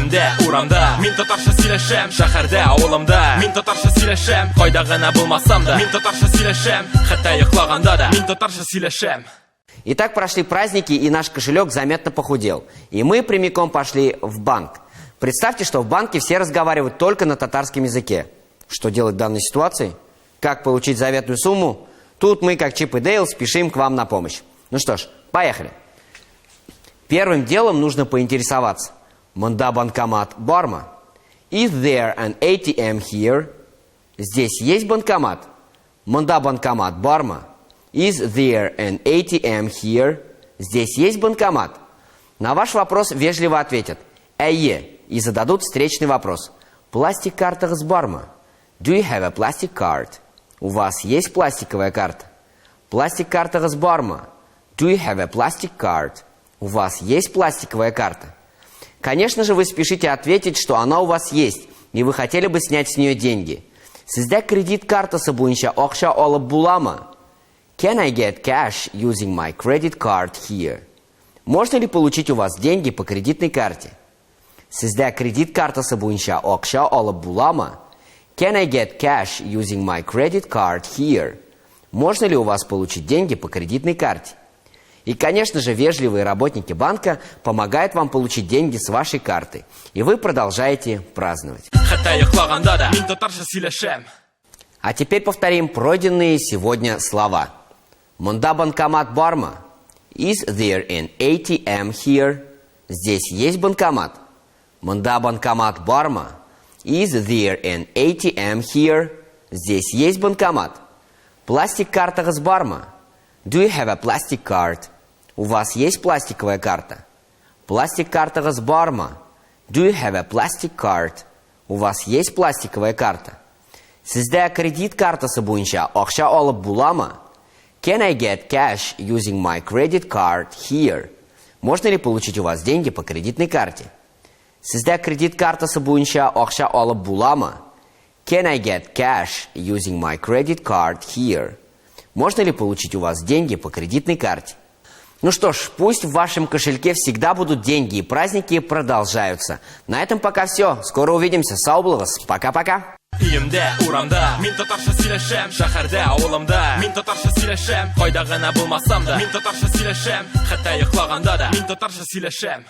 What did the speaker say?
Үйімде, урамда, мен татарша сөйлешем. Шәһәрдә, авылымда, мен татарша сөйлешем. Кайда гына булмасам да, мен татарша сөйлешем. Хәтта йоклаганда да, мен татарша сөйлешем. Итак, прошли праздники, и наш кошелек заметно похудел. И мы прямиком пошли в банк. Представьте, что в банке все разговаривают только на татарском языке. Что делать в данной ситуации? Как получить заветную сумму? Тут мы, как Чип и Дейл, спешим к вам на помощь. Ну что ж, поехали. Первым делом нужно поинтересоваться. Монда банкомат Барма. Is there an ATM here? Здесь есть банкомат? Монда банкомат Барма. Is there an ATM here? Здесь есть банкомат? На ваш вопрос вежливо ответят «Эйе» и зададут встречный вопрос. Пластик карта с Барма. Do you have a plastic card? У вас есть пластиковая карта? Пластик карта с Барма. Do you have a plastic card? У вас есть пластиковая карта? Конечно же, вы спешите ответить, что она у вас есть, и вы хотели бы снять с нее деньги. Sizde кредит картасы буенча акча алып буламы? Can I get cash using my credit card here? Можно ли получить у вас деньги по кредитной карте? Sizde кредит картасы буенча акча алып буламы? Can I get cash using my credit card here? Можно ли у вас получить деньги по кредитной карте? И, конечно же, вежливые работники банка помогают вам получить деньги с вашей карты. И вы продолжаете праздновать. А теперь повторим пройденные сегодня слова. Монда банкомат Барма. Is there an ATM here? Здесь есть банкомат? Монда банкомат Барма. Is there an ATM here? Здесь есть банкомат? Пластик карта с Барма. Do you have a plastic card? У вас есть пластиковая карта? Пластик карта с Барма. Do you have a plastic card? У вас есть пластиковая карта? Sizde кредит картасы буенча акча алып буламы? Can I get cash using my credit card here? Можно ли получить у вас деньги по кредитной карте? Sizde кредит картасы буенча акча алып буламы? Can I get cash using my credit card here? Можно ли получить у вас деньги по кредитной карте? Ну что ж, пусть в вашем кошельке всегда будут деньги, и праздники продолжаются. На этом пока все. Скоро увидимся. Сау булыгыз. Пока-пока. Үйімде, урамда, мен татарша сөйлешем. Шәһәрдә, авылымда, мен татарша сөйлешем. Кайда гына булмасам да, мен татарша сөйлешем. Хәтта йоклаганда да, мен татарша сөйлешем.